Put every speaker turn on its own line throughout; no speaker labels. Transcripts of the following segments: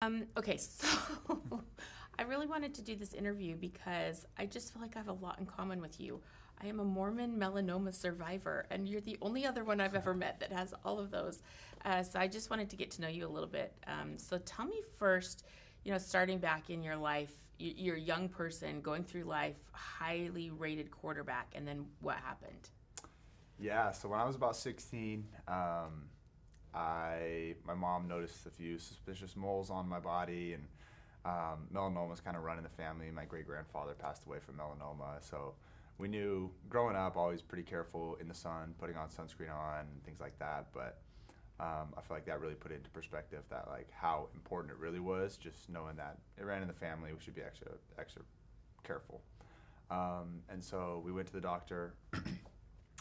Okay, so I really wanted to do this interview because I just feel like I have a lot in common with you. I am a Mormon melanoma survivor, and you're the only other one I've ever met that has all of those. So I just wanted to get to know you a little bit. So tell me first, starting back in your life, you're a young person going through life, highly rated quarterback, and then what happened?
Yeah, so when I was about 16, my mom noticed a few suspicious moles on my body, and melanoma was kind of running the family. My great-grandfather passed away from melanoma, so we knew growing up always pretty careful in the sun, putting on sunscreen on and things like that. But I feel like that really put it into perspective that like how important it really was, just knowing that it ran in the family. We should be extra careful. And so we went to the doctor,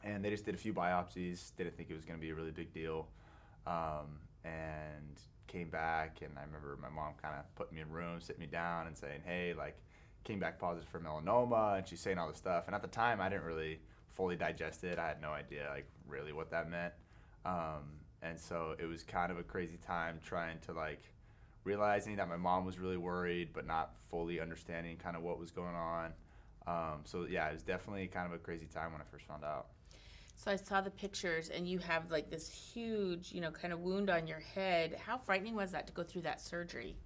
and they just did a few biopsies. Didn't think it was going to be a really big deal. And came back, and I remember my mom kind of put me in a room, sitting me down and saying, hey, like, came back positive for melanoma, and she's saying all this stuff. And at the time, I didn't really fully digest it. I had no idea, like, really what that meant. And so it was kind of a crazy time trying to, like, realizing that my mom was really worried, but not fully understanding kind of what was going on. So, yeah, it was definitely kind of a crazy time when I first found out.
So I saw the pictures, and you have like this huge, kind of wound on your head. How frightening was that to go through that surgery?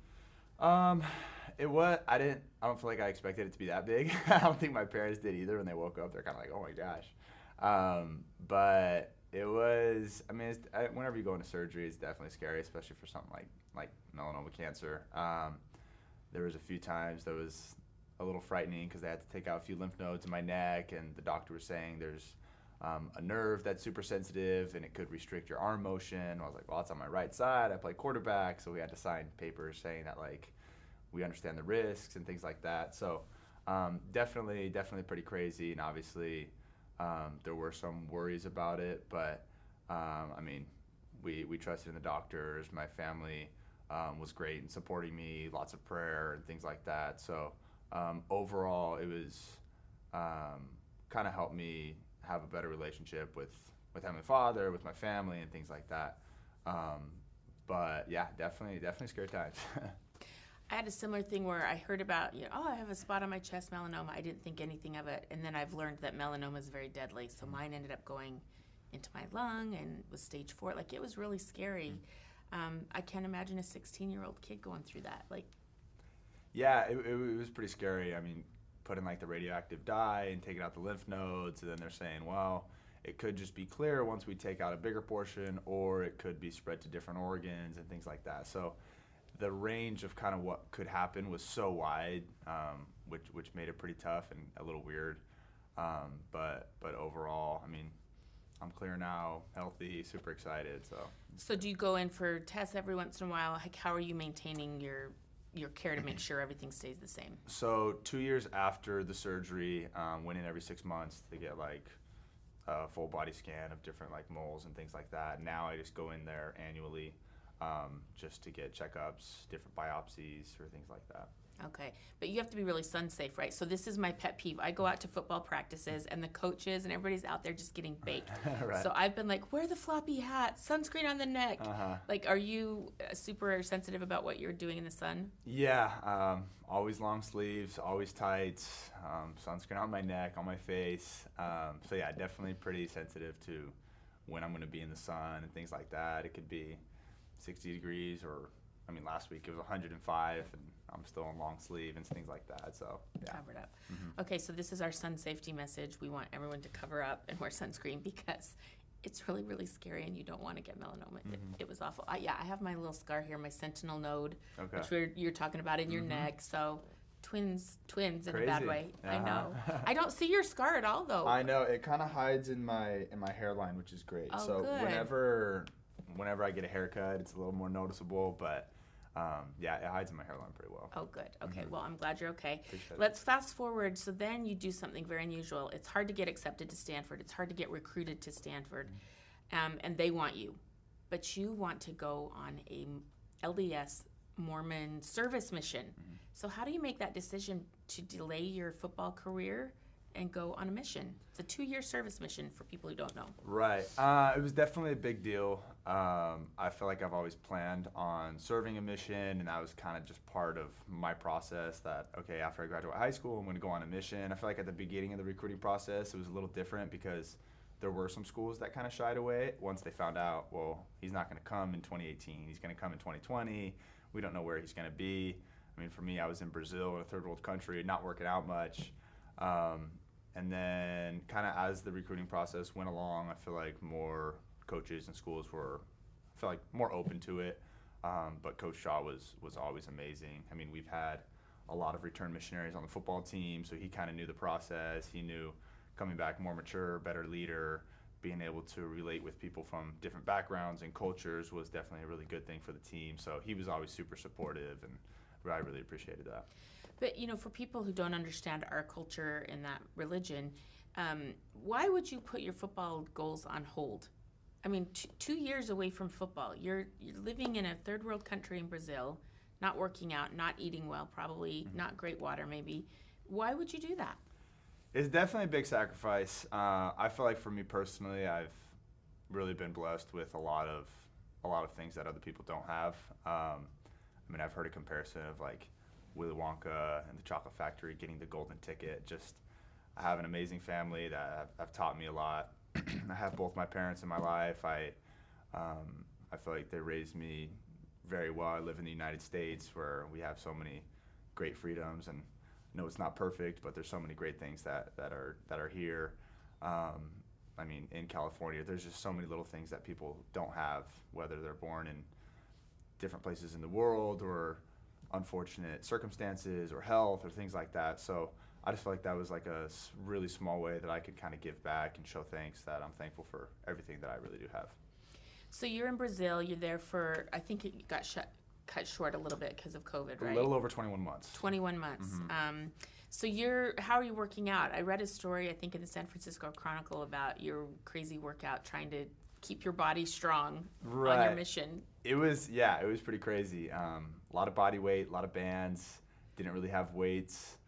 It was. I don't feel like I expected it to be that big. I don't think my parents did either. When they woke up, they're kind of like, "Oh my gosh." But it was. I mean, whenever you go into surgery, it's definitely scary, especially for something like melanoma cancer. There was a few times that was a little frightening because they had to take out a few lymph nodes in my neck, and the doctor was saying there's a nerve that's super sensitive and it could restrict your arm motion. I was like, well, it's on my right side. I play quarterback, so we had to sign papers saying that like we understand the risks and things like that. So definitely pretty crazy, and obviously there were some worries about it, but I mean, we trusted in the doctors. My family was great in supporting me, lots of prayer and things like that. So overall, it was kind of helped me have a better relationship with Heavenly Father, with my family, and things like that. But yeah, definitely scary times.
I had a similar thing where I heard about, I have a spot on my chest, melanoma. I didn't think anything of it, and then I've learned that melanoma is very deadly. So mine ended up going into my lung and was stage 4. Like, it was really scary. I can't imagine a 16-year-old kid going through that. Like,
yeah, it was pretty scary. I mean, putting like the radioactive dye and taking out the lymph nodes, and then they're saying, well, it could just be clear once we take out a bigger portion, or it could be spread to different organs and things like that. So the range of kind of what could happen was so wide, which made it pretty tough and a little weird. But overall, I mean, I'm clear now, healthy, super excited.
So do you go in for tests every once in a while? Like, how are you maintaining your care to make sure everything stays the same?
So 2 years after the surgery, went in every 6 months to get like a full body scan of different like moles and things like that. Now I just go in there annually, just to get checkups, different biopsies or things like that.
Okay, but you have to be really sun safe, right? So this is my pet peeve. I go out to football practices, and the coaches and everybody's out there just getting baked.
Right.
So I've been like, wear the floppy hat, sunscreen on the neck. Like, are you super sensitive about what you're doing in the sun?
Yeah, always long sleeves, always tights, sunscreen on my neck, on my face. So yeah, definitely pretty sensitive to when I'm going to be in the sun and things like that. It could be 60 degrees, or I mean, last week it was 105, and I'm still in long sleeve and things like that. So yeah.
Covered up. Okay, so this is our sun safety message. We want everyone to cover up and wear sunscreen because it's really, really scary, and you don't want to get melanoma. It was awful. I have my little scar here, my sentinel node, which you're talking about in your neck. So twins
Crazy.
In a bad way. I know. I don't see your scar at all, though.
I know, it kind of hides in my hairline, which is great.
Oh,
so
good.
whenever I get a haircut, it's a little more noticeable, but yeah, it hides in my hairline pretty well.
Oh, good. Okay, well, I'm glad you're okay.
Appreciate
Let's fast forward. So then you do something very unusual. It's hard to get accepted to Stanford. It's hard to get recruited to Stanford, and they want you. But you want to go on a LDS Mormon service mission. So how do you make that decision to delay your football career and go on a mission? It's a 2-year service mission for people who don't know.
Right. It was definitely a big deal. I feel like I've always planned on serving a mission, and that was kind of just part of my process that, okay, after I graduate high school, I'm going to go on a mission. I feel like at the beginning of the recruiting process, it was a little different because there were some schools that kind of shied away once they found out, well, he's not going to come in 2018. He's going to come in 2020. We don't know where he's going to be. I mean, for me, I was in Brazil, in a third world country, not working out much. And then kind of as the recruiting process went along, I feel like more coaches and schools were, I feel like, more open to it. But Coach Shaw was always amazing. I mean, we've had a lot of return missionaries on the football team, so he kind of knew the process. He knew coming back more mature, better leader, being able to relate with people from different backgrounds and cultures was definitely a really good thing for the team. So he was always super supportive, and I really appreciated that.
But, for people who don't understand our culture and that religion, why would you put your football goals on hold? I mean, 2 years away from football, you're living in a third world country in Brazil, not working out, not eating well, probably not great water maybe. Why would you do that?
It's definitely a big sacrifice. I feel like for me personally, I've really been blessed with a lot of things that other people don't have. I mean, I've heard a comparison of like Willy Wonka and the Chocolate Factory getting the golden ticket. Just, I have an amazing family that have taught me a lot. I have both my parents in my life. I feel like they raised me very well. I live in the United States where we have so many great freedoms, and I know it's not perfect, but there's so many great things that are here. I mean, in California, there's just so many little things that people don't have, whether they're born in different places in the world or unfortunate circumstances or health or things like that. So I just feel like that was like a really small way that I could kind of give back and show thanks that I'm thankful for everything that I really do have.
So you're in Brazil. You're there for, I think it got cut short a little bit because of COVID, right?
A little over 21 months.
21 months.
Mm-hmm.
So how are you working out? I read a story, I think, in the San Francisco Chronicle about your crazy workout trying to keep your body strong on your mission.
It was pretty crazy. A lot of body weight, a lot of bands. Didn't really have weights.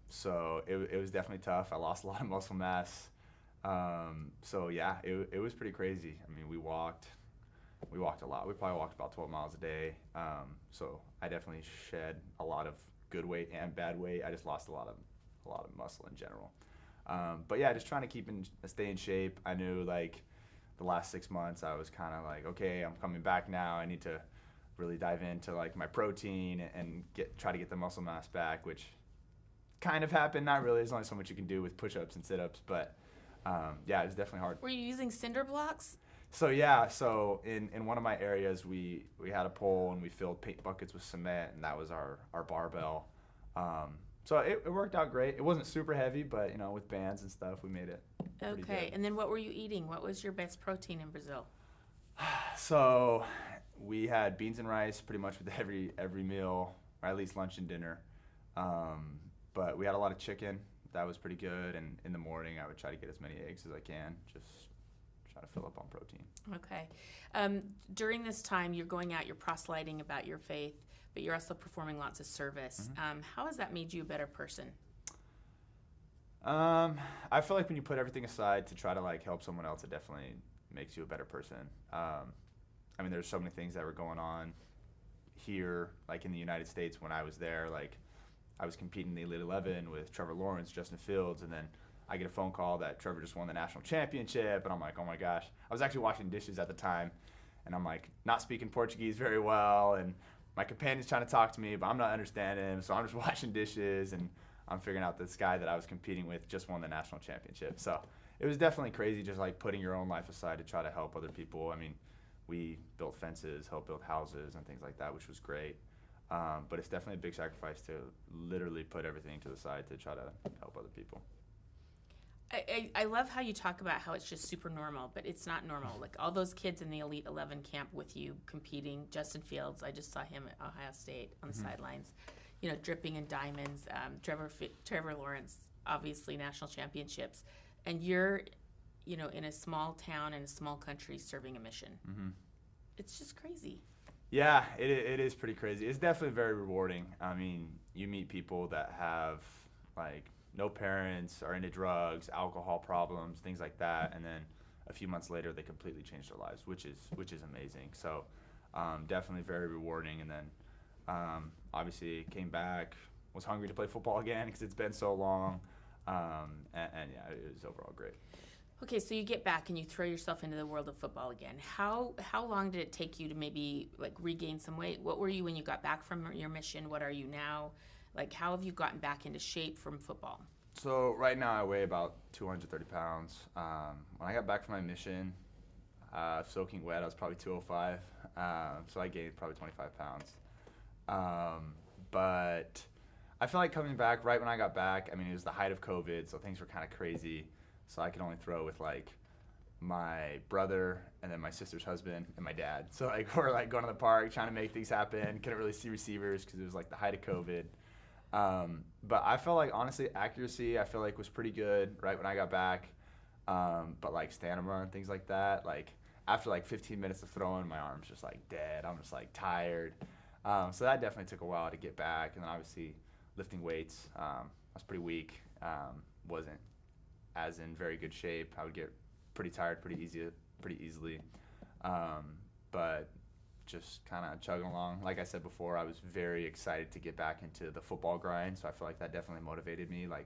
So it was definitely tough. I lost a lot of muscle mass. So yeah, it was pretty crazy. I mean, we walked a lot. We probably walked about 12 miles a day. So I definitely shed a lot of good weight and bad weight. I just lost a lot of muscle in general. But yeah, just trying to stay in shape. I knew like the last 6 months I was kind of like, okay, I'm coming back now. I need to really dive into like my protein and try to get the muscle mass back, which kind of happened. Not really. There's only so much you can do with push-ups and sit-ups, but yeah, it was definitely hard.
Were you using cinder blocks?
So yeah, in one of my areas we had a pole and we filled paint buckets with cement, and that was our barbell. So it worked out great. It wasn't super heavy, but with bands and stuff, we made it pretty
Okay,
good.
and then what were you eating? What was your best protein in Brazil?
So we had beans and rice pretty much with every meal, or at least lunch and dinner. But we had a lot of chicken. That was pretty good. And in the morning, I would try to get as many eggs as I can, just try to fill up on protein.
Okay. During this time, you're going out, you're proselyting about your faith, but you're also performing lots of service.
Mm-hmm.
How has that made you a better person?
I feel like when you put everything aside to try to like help someone else, it definitely makes you a better person. I mean, there's so many things that were going on here, like in the United States when I was there. Like, I was competing in the Elite 11 with Trevor Lawrence, Justin Fields, and then I get a phone call that Trevor just won the national championship, and I'm like, oh my gosh. I was actually washing dishes at the time, and I'm like not speaking Portuguese very well, and my companion's trying to talk to me, but I'm not understanding him, so I'm just washing dishes, and I'm figuring out this guy that I was competing with just won the national championship. So it was definitely crazy just like putting your own life aside to try to help other people. I mean, we built fences, helped build houses and things like that, which was great. But it's definitely a big sacrifice to literally put everything to the side to try to help other people.
I love how you talk about how it's just super normal, but it's not normal. Like all those kids in the Elite 11 camp with you competing, Justin Fields, I just saw him at Ohio State on the sidelines, dripping in diamonds. Trevor Lawrence, obviously national championships. And you're, in a small town in a small country serving a mission.
Mm-hmm.
It's just crazy.
Yeah, it is pretty crazy. It's definitely very rewarding. I mean, you meet people that have like no parents, are into drugs, alcohol problems, things like that, and then a few months later they completely changed their lives, which is amazing. So definitely very rewarding. And then obviously came back, was hungry to play football again because it's been so long, and yeah, it was overall great.
Okay, so you get back and you throw yourself into the world of football again. How long did it take you to maybe like regain some weight? What were you when you got back from your mission? What are you now? Like, how have you gotten back into shape from football?
So right now I weigh about 230 pounds. When I got back from my mission, soaking wet, I was probably 205. So I gained probably 25 pounds. But I feel like coming back right when I got back, I mean, it was the height of COVID, so things were kind of crazy. So I could only throw with like my brother and then my sister's husband and my dad. So like we're like going to the park trying to make things happen. Couldn't really see receivers because it was like the height of COVID. But I felt like honestly accuracy I feel like was pretty good right when I got back. But like stamina and things like that, like after like 15 minutes of throwing, my arm's just like dead. I'm just like tired. So that definitely took a while to get back. And then obviously lifting weights, I was pretty weak. Wasn't as in very good shape. I would get pretty tired pretty easily. But just kind of chugging along. Like I said before, I was very excited to get back into the football grind, so I feel like that definitely motivated me. Like,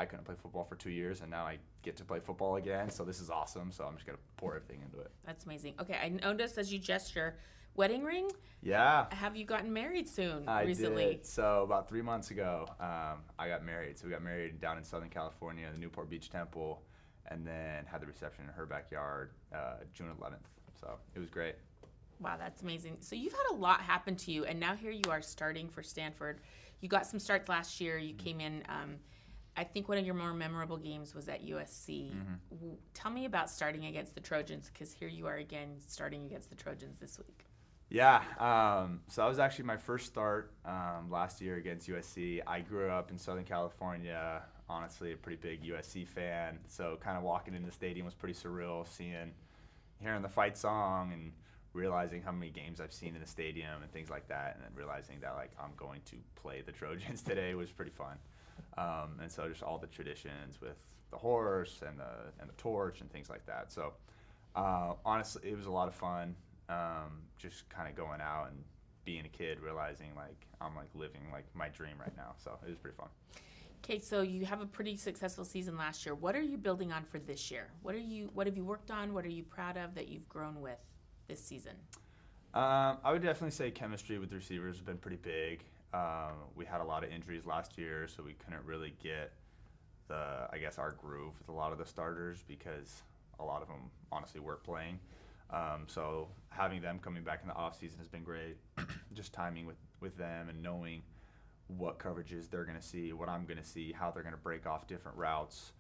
I couldn't play football for 2 years, and now I get to play football again, so this is awesome, so I'm just going to pour everything into it.
That's amazing. Okay, I noticed as you gesture, wedding ring?
Yeah.
Have you gotten married soon
recently?
I did.
So about 3 months ago, I got married. So we got married down in Southern California, the Newport Beach Temple, and then had the reception in her backyard June 11th. So it was great.
Wow, that's amazing. So you've had a lot happen to you, and now here you are starting for Stanford. You got some starts last year. You came in, I think one of your more memorable games was at USC. Tell me about starting against the Trojans, because here you are again starting against the Trojans this week.
Yeah, so that was actually my first start last year against USC. I grew up in Southern California, honestly a pretty big USC fan, so kind of walking into the stadium was pretty surreal, hearing the fight song and realizing how many games I've seen in the stadium and things like that, and then realizing that like I'm going to play the Trojans today was pretty fun. And so just all the traditions with the horse and the torch and things like that. So honestly, it was a lot of fun. Just kind of going out and being a kid, realizing like I'm like living like my dream right now. So it was pretty fun.
Okay, so you have a pretty successful season last year. What are you building on for this year? What have you worked on? What are you proud of that you've grown with this season?
I would definitely say chemistry with receivers has been pretty big. We had a lot of injuries last year, so we couldn't really get our groove with a lot of the starters because a lot of them honestly weren't playing. So having them coming back in the offseason has been great. Just timing with them and knowing what coverages they're going to see, what I'm going to see, how they're going to break off different routes.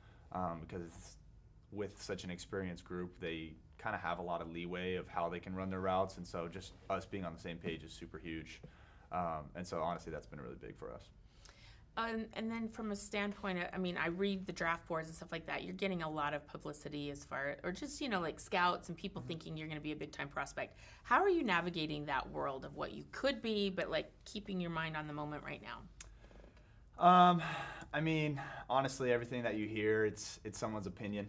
Because with such an experienced group, they kind of have a lot of leeway of how they can run their routes. And so just us being on the same page is super huge. And so honestly, that's been really big for us.
And then from a standpoint, I mean, I read the draft boards and stuff like that. You're getting a lot of publicity as far, or just, like scouts and people thinking you're going to be a big time prospect. How are you navigating that world of what you could be, but like keeping your mind on the moment right now?
I mean, honestly, everything that you hear, it's someone's opinion.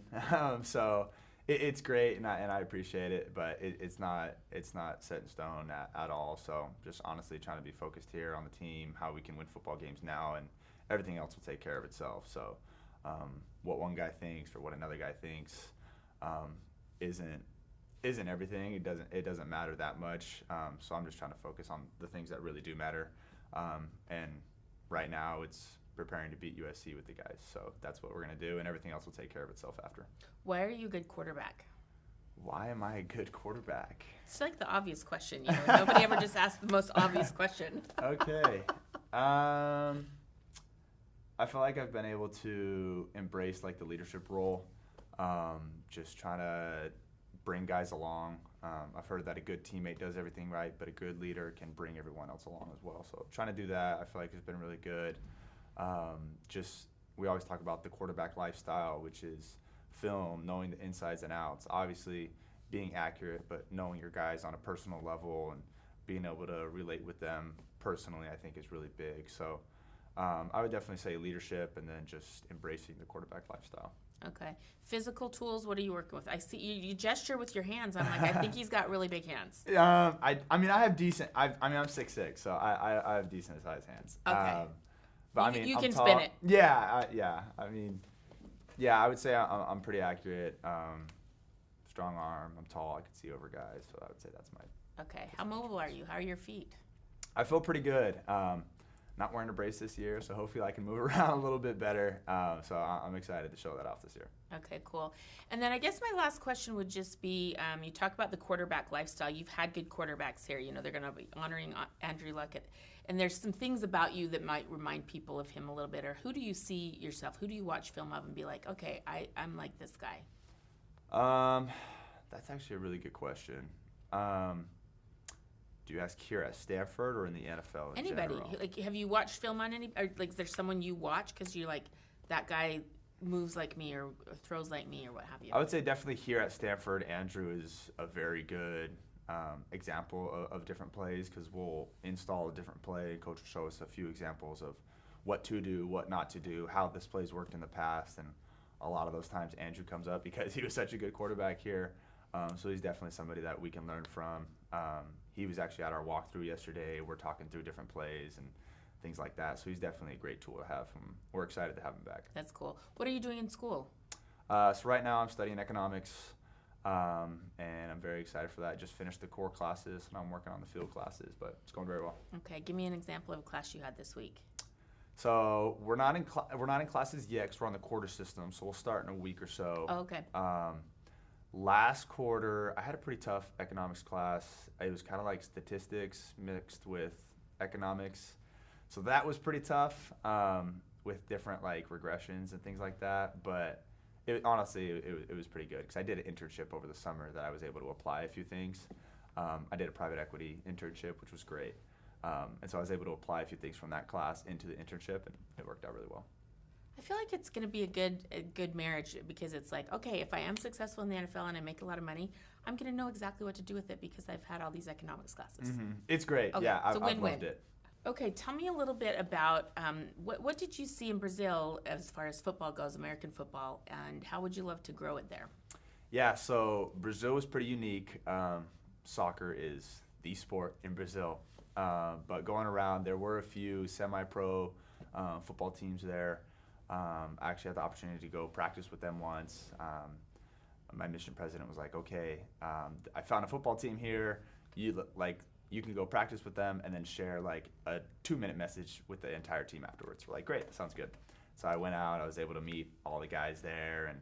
So it's great, and I appreciate it, but it's not set in stone at all. So just honestly trying to be focused here on the team, how we can win football games now, and everything else will take care of itself. So what one guy thinks or what another guy thinks isn't everything. It doesn't matter that much. So I'm just trying to focus on the things that really do matter. And right now it's preparing to beat USC with the guys. So that's what we're going to do, and everything else will take care of itself after.
Why are you a good quarterback?
Why am I a good quarterback?
It's like the obvious question. Nobody ever just asks the most obvious question.
Okay. I feel like I've been able to embrace like the leadership role, just trying to bring guys along. I've heard that a good teammate does everything right, but a good leader can bring everyone else along as well. So trying to do that, I feel like has been really good. We always talk about the quarterback lifestyle, which is film, knowing the insides and outs, obviously being accurate, but knowing your guys on a personal level and being able to relate with them personally, I think is really big. So I would definitely say leadership and then just embracing the quarterback lifestyle.
Okay. Physical tools, what are you working with? I see you gesture with your hands. I'm like, I think he's got really big hands.
I mean, I have decent. I'm 6'6", so I have decent sized hands.
Okay.
But I mean,
you
I'm
can
tall.
spin it.
Yeah, I mean, yeah, I would say I'm pretty accurate. Strong arm. I'm tall. I can see over guys, so I would say that's my.
Okay. How mobile are you? How are your feet?
I feel pretty good. Not wearing a brace this year, so hopefully I can move around a little bit better. So I'm excited to show that off this year.
Okay, cool. And then I guess my last question would just be, you talk about the quarterback lifestyle. You've had good quarterbacks here. You know, they're going to be honoring Andrew Luck. And there's some things about you that might remind people of him a little bit. Or who do you see yourself? Who do you watch film of and be like, okay, I'm like this guy?
That's actually a really good question. Do you ask here at Stanford or in the NFL in
Anybody.
general?
Like, have you watched film on any, or like, is there someone you watch because you're like, that guy moves like me or throws like me or what have you?
I would say definitely here at Stanford, Andrew is a very good example of different plays, because we'll install a different play and coach will show us a few examples of what to do, what not to do, how this play's worked in the past. And a lot of those times Andrew comes up because he was such a good quarterback here. So he's definitely somebody that we can learn from. He was actually at our walkthrough yesterday. We're talking through different plays and things like that. So he's definitely a great tool to have. We're excited to have him back.
That's cool. What are you doing in school?
So right now I'm studying economics, and I'm very excited for that. Just finished the core classes, and I'm working on the field classes, but it's going very well.
Okay, give me an example of a class you had this week.
So we're not in classes yet because we're on the quarter system. So we'll start in a week or so.
Oh, okay.
Last quarter, I had a pretty tough economics class. It was kind of like statistics mixed with economics. So that was pretty tough with different like regressions and things like that. But honestly, it was pretty good because I did an internship over the summer that I was able to apply a few things. I did a private equity internship, which was great. And so I was able to apply a few things from that class into the internship, and it worked out really well.
I feel like it's going to be a good marriage, because it's like, okay, if I am successful in the NFL and I make a lot of money, I'm going to know exactly what to do with it because I've had all these economics classes.
Mm-hmm. It's great.
Okay,
Yeah,
it's a
I've
win-win.
loved it.
Okay, tell me a little bit about what did you see in Brazil as far as football goes, American football, and how would you love to grow it there?
Yeah, so Brazil was pretty unique. Soccer is the sport in Brazil. But going around, there were a few semi-pro football teams there. I actually had the opportunity to go practice with them once. My mission president was like, okay, I found a football team here. You can go practice with them and then share like a 2-minute message with the entire team afterwards. We're like, great, that sounds good. So I went out, I was able to meet all the guys there and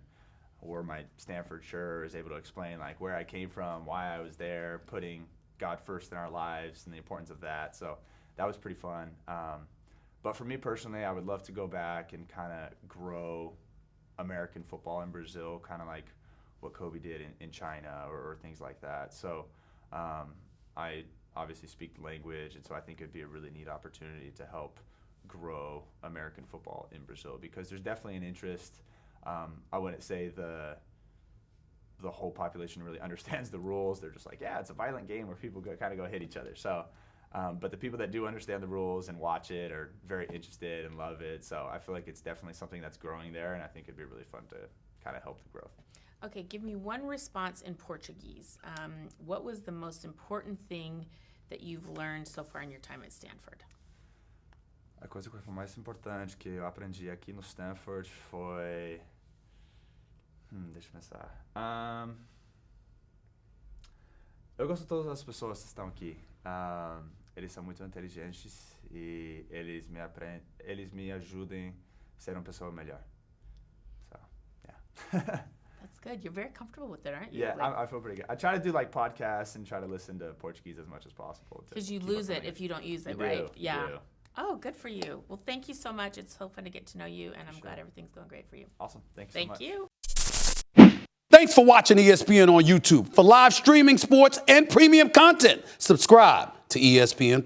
wore my Stanford shirt, was able to explain like where I came from, why I was there, putting God first in our lives and the importance of that. So that was pretty fun. But for me personally, I would love to go back and kind of grow American football in Brazil, kind of like what Kobe did in China or things like that. So I obviously speak the language, and so I think it'd be a really neat opportunity to help grow American football in Brazil, because there's definitely an interest. I wouldn't say the whole population really understands the rules. They're just like, yeah, it's a violent game where people kind of go hit each other. So, but the people that do understand the rules and watch it are very interested and love it. So I feel like it's definitely something that's growing there, and I think it'd be really fun to kind of help the growth.
Okay, give me one response in Portuguese. What was the most important thing that you've learned so far in your time at Stanford?
A coisa que foi mais importante que eu aprendi aqui no Stanford foi... deixa eu pensar. Eu gosto de todas as pessoas que estão aqui. Eles são muito inteligentes e eles me ajudam a ser uma pessoa melhor. So, yeah.
That's good. You're very comfortable with it, aren't you?
Yeah, I feel pretty good. I try to do like podcasts and try to listen to Portuguese as much as possible.
Because you lose it if you don't use it,
You
right?
do,
Yeah.
you do.
Oh, good for you. Well, thank you so much. It's so fun to get to know you, and I'm glad everything's going great for you.
Awesome. Thanks so much.
Thank you.
Thanks for watching ESPN on YouTube. For live streaming sports and premium content, subscribe to ESPN+.